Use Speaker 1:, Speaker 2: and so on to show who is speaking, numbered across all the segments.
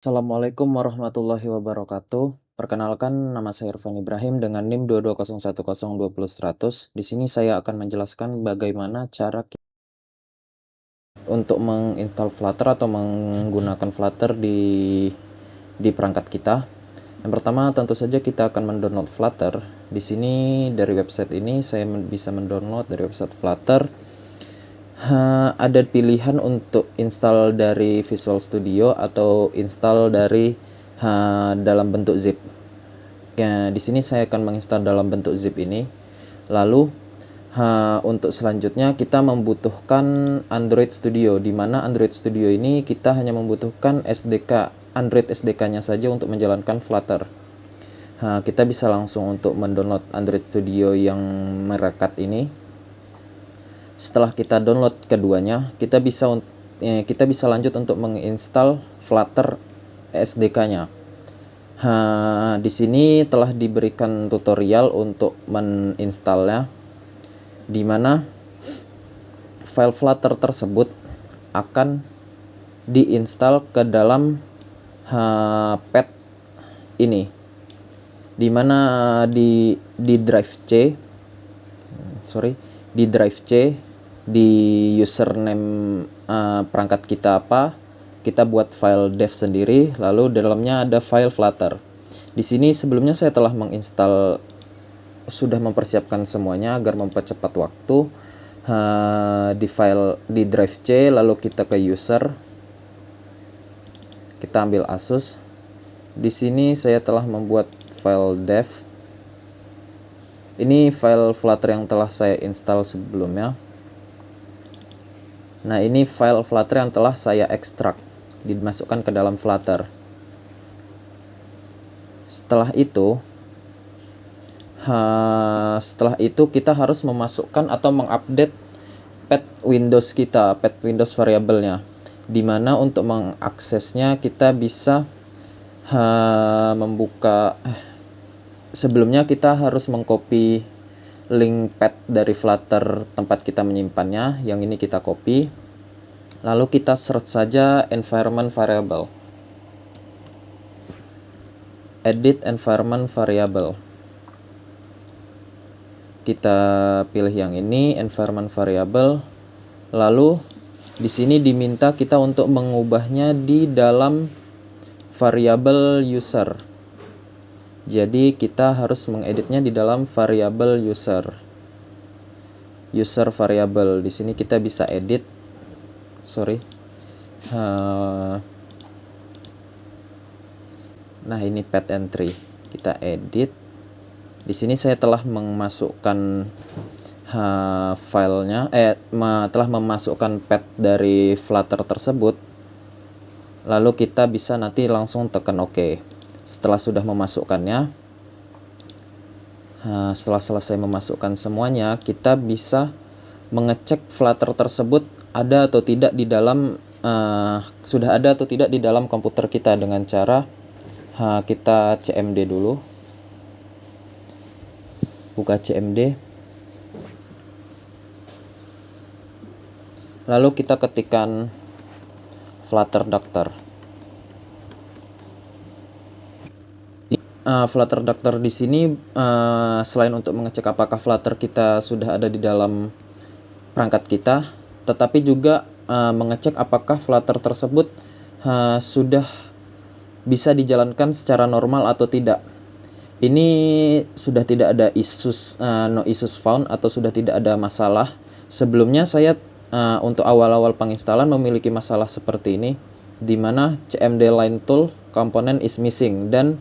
Speaker 1: Assalamualaikum warahmatullahi wabarakatuh. Perkenalkan, nama saya Irfan Ibrahim dengan NIM 22010200100. Di sini saya akan menjelaskan bagaimana cara untuk menginstal Flutter atau menggunakan Flutter di perangkat kita. Yang pertama, tentu saja kita akan mendownload Flutter. Di sini dari website ini saya bisa mendownload dari website Flutter. Ada pilihan untuk install dari Visual Studio atau install dari dalam bentuk zip. Ya, di sini saya akan menginstal dalam bentuk zip ini. Lalu untuk selanjutnya kita membutuhkan Android Studio, di mana Android Studio ini kita hanya membutuhkan SDK Android SDK-nya saja untuk menjalankan Flutter. Kita bisa langsung untuk mendownload Android Studio yang merekat ini. Setelah kita download keduanya, kita bisa lanjut untuk menginstal Flutter SDK-nya. Di sini telah diberikan tutorial untuk menginstalnya, di mana file Flutter tersebut akan diinstal ke dalam pad ini, di mana di drive C, di username perangkat kita apa, kita buat file dev sendiri, lalu dalamnya ada file Flutter. Di sini sebelumnya saya telah sudah mempersiapkan semuanya agar mempercepat waktu. Di drive C, lalu kita ke user, kita ambil Asus. Di sini saya telah membuat file dev. Ini file Flutter yang telah saya install sebelumnya. Nah, ini file Flutter yang telah saya ekstrak, dimasukkan ke dalam Flutter. Setelah itu kita harus memasukkan atau mengupdate pad Windows kita, pad Windows variabelnya, dimana untuk mengaksesnya kita bisa sebelumnya kita harus mengcopy link pad dari Flutter tempat kita menyimpannya. Yang ini kita copy, lalu kita search saja environment variable, edit environment variable. Kita pilih yang ini, environment variable. Lalu di sini diminta kita untuk mengubahnya di dalam variabel user. Jadi kita harus mengeditnya di dalam variabel user variable. Di sini kita bisa edit. Nah, ini pad entry. Kita edit. Di sini saya telah memasukkan filenya, telah memasukkan pad dari Flutter tersebut. Lalu kita bisa nanti langsung tekan OK. Setelah sudah memasukkannya, setelah selesai memasukkan semuanya, kita bisa mengecek Flutter tersebut ada atau tidak di dalam sudah ada atau tidak di dalam komputer kita dengan cara kita CMD dulu. Buka CMD, lalu kita ketikkan Flutter Doctor. Flutter Doctor di sini selain untuk mengecek apakah Flutter kita sudah ada di dalam perangkat kita, tetapi juga mengecek apakah Flutter tersebut sudah bisa dijalankan secara normal atau tidak. Ini sudah tidak ada no issues found atau sudah tidak ada masalah. Sebelumnya saya untuk awal-awal penginstalan memiliki masalah seperti ini, di mana CMD line tool component is missing dan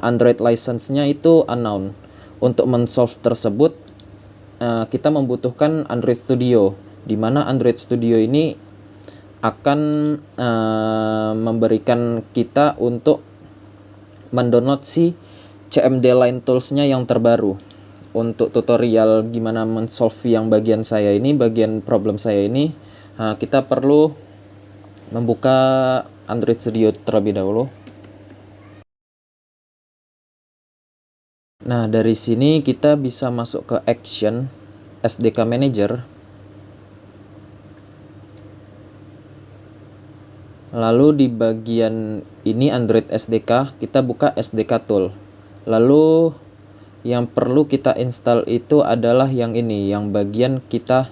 Speaker 1: Android license-nya itu unknown. Untuk men-solve tersebut kita membutuhkan Android Studio, di mana Android Studio ini akan memberikan kita untuk mendownload si CMD line tools-nya yang terbaru. Untuk tutorial gimana men-solve yang bagian problem saya ini, kita perlu membuka Android Studio terlebih dahulu. Nah, dari sini kita bisa masuk ke Action, SDK Manager. Lalu di bagian ini Android SDK, kita buka SDK tool. Lalu yang perlu kita install itu adalah yang ini, yang bagian kita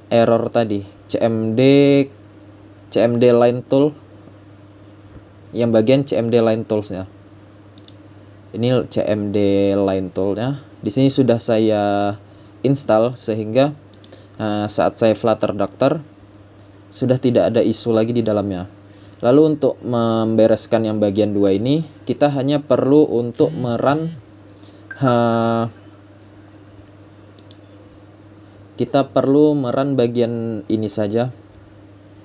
Speaker 1: error tadi, CMD line tool, yang bagian CMD line toolsnya. Ini CMD line toolnya. Di sini sudah saya install sehingga saat saya Flutter Doctor sudah tidak ada isu lagi di dalamnya. Lalu untuk membereskan yang bagian 2 ini, kita hanya perlu untuk kita perlu merun bagian ini saja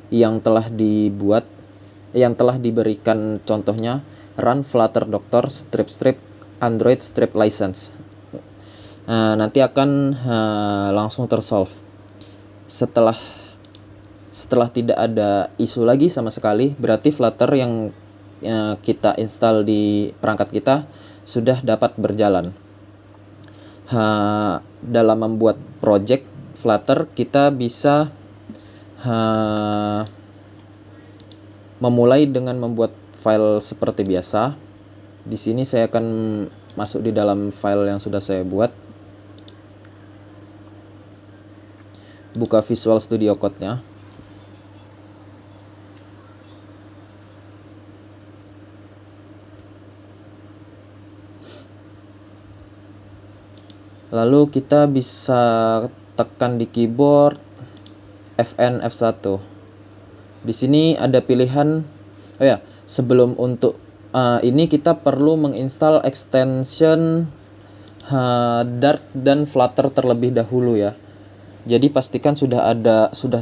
Speaker 1: yang telah dibuat, yang telah diberikan contohnya, run Flutter Doctor strip Android strip license. Nanti akan langsung tersolve. Setelah tidak ada isu lagi sama sekali, berarti Flutter yang kita install di perangkat kita sudah dapat berjalan. Dalam membuat project Flutter, kita bisa memulai dengan membuat file seperti biasa. Di sini saya akan masuk di dalam file yang sudah saya buat. Buka Visual Studio Code-nya. Lalu kita bisa tekan di keyboard Fn F1. Di sini ada pilihan, sebelum untuk ini kita perlu menginstal extension Dart dan Flutter terlebih dahulu ya. Jadi pastikan sudah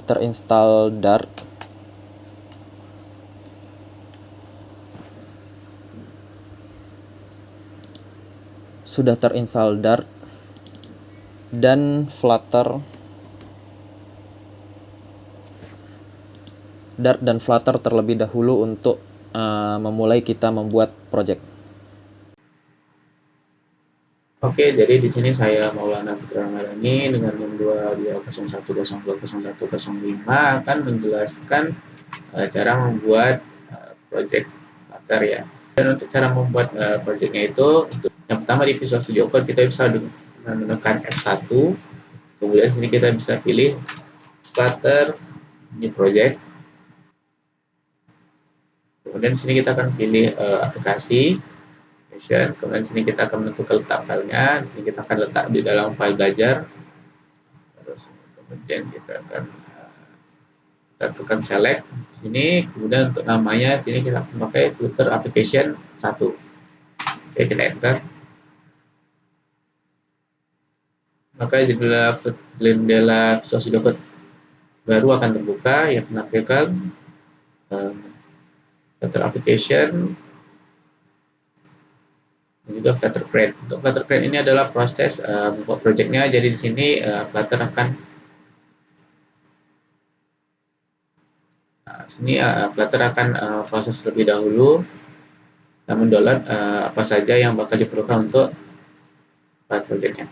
Speaker 1: terinstall Dart. Sudah terinstall Dart dan Flutter. Dart dan Flutter terlebih dahulu untuk memulai kita membuat project.
Speaker 2: Oke, jadi di sini saya Maulana Putra Ramadhani dengan NIM 2201010105 akan menjelaskan cara membuat project Flutter ya. Dan untuk cara membuat projectnya itu, yang pertama di Visual Studio Code kita bisa menekan F1, kemudian sini kita bisa pilih Flutter New Project. Kemudian sini kita akan pilih aplikasi. Kemudian sini kita akan menentukan letak filenya. Di sini kita akan letak di dalam file belajar. Terus kemudian kita akan tekan select di sini. Kemudian untuk namanya sini kita akan pakai Flutter Application 1. Oke, kita enter. Maka jendela Visual Studio Code baru akan terbuka yang menampilkan Flutter Application dan juga Flutter Create. Untuk Flutter Create ini adalah proses membuat projectnya. Jadi di sini Flutter akan proses terlebih dahulu dan mendownload apa saja yang bakal diperlukan untuk projectnya.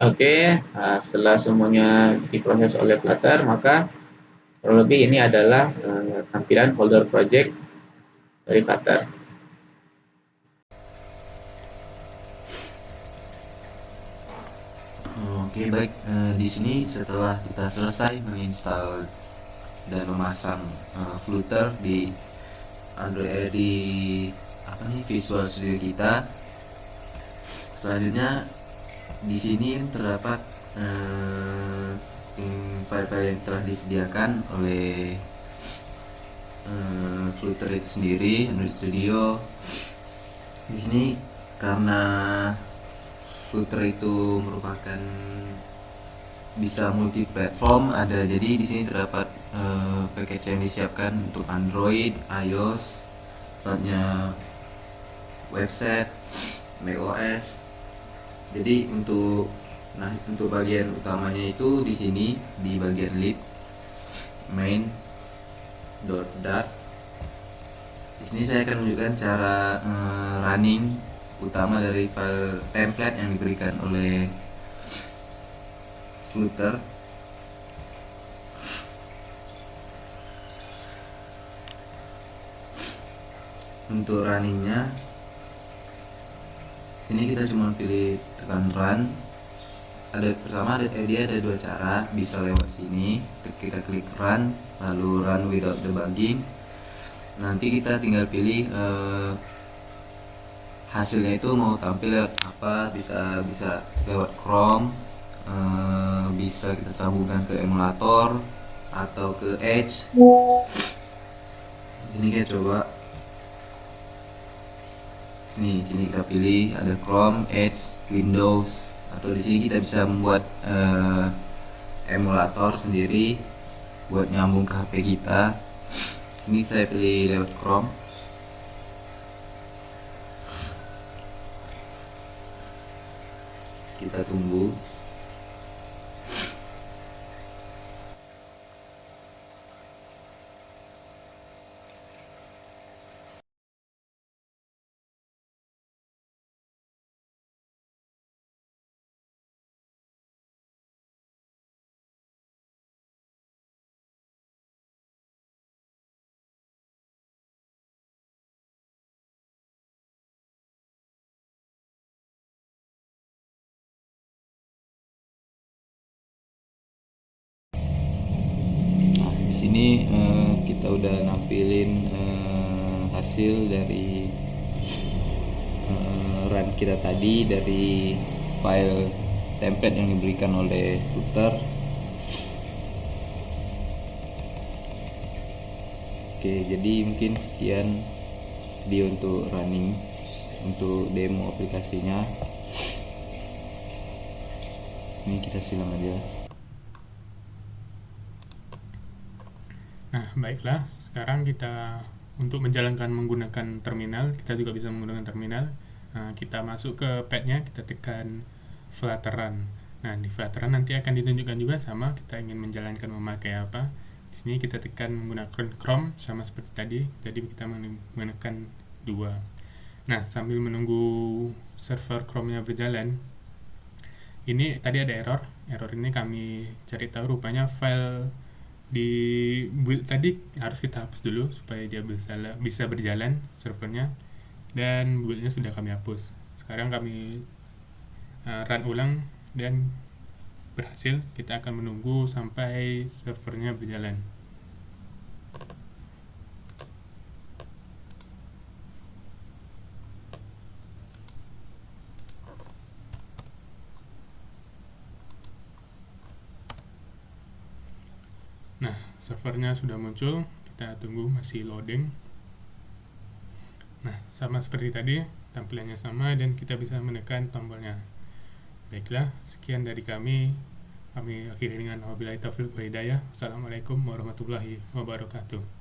Speaker 2: Oke, setelah semuanya diproses oleh Flutter, maka kurang lebih ini adalah tampilan folder project dari Flutter.
Speaker 3: Oke, baik. Di sini setelah kita selesai menginstal dan memasang Flutter di Android di Visual Studio kita, selanjutnya di sini terdapat file-file yang telah disediakan oleh Flutter itu sendiri, Android Studio. Di sini karena Flutter itu merupakan bisa multi platform, ada jadi di sini terdapat package yang disiapkan untuk Android, iOS, contohnya website, macOS. Jadi untuk bagian utamanya itu di sini di bagian lib main dot. Di sini saya akan menunjukkan cara running utama dari file template yang diberikan oleh Flutter. Untuk runningnya, sini kita cuma pilih tekan run. Dia ada dua cara, bisa lewat sini, kita klik run, lalu run without debugging. Nanti kita tinggal pilih hasilnya itu mau tampil lewat apa, bisa lewat Chrome, bisa kita sambungkan ke emulator atau ke Edge. Sini kita coba. Sini kita pilih ada Chrome, Edge, Windows, atau di sini kita bisa membuat emulator sendiri buat nyambung ke HP kita. Sini saya pilih lewat Chrome. Kita tunggu. Di sini kita udah nampilin hasil dari run kita tadi dari file template yang diberikan oleh Flutter. Oke, jadi mungkin sekian video untuk running, untuk demo aplikasinya. Ini kita silang aja.
Speaker 4: Nah, baiklah. Sekarang kita untuk menjalankan menggunakan terminal, kita juga bisa menggunakan terminal. Nah, kita masuk ke pad-nya, kita tekan Flutter Run. Nah, di Flutter Run nanti akan ditunjukkan juga sama kita ingin menjalankan memakai apa. Di sini kita tekan menggunakan Chrome sama seperti tadi. Jadi kita menekan 2. Nah, sambil menunggu server Chrome-nya berjalan, ini tadi ada error. Error ini kami cari tahu rupanya file di build tadi harus kita hapus dulu supaya dia bisa berjalan servernya, dan buildnya sudah kami hapus. Sekarang kami run ulang dan berhasil. Kita akan menunggu sampai servernya berjalan. Nah, servernya sudah muncul, kita tunggu masih loading. Nah, sama seperti tadi, tampilannya sama dan kita bisa menekan tombolnya. Baiklah, sekian dari kami. Kami akhiri dengan wabillahi taufiq wa hidayah. Assalamualaikum warahmatullahi wabarakatuh.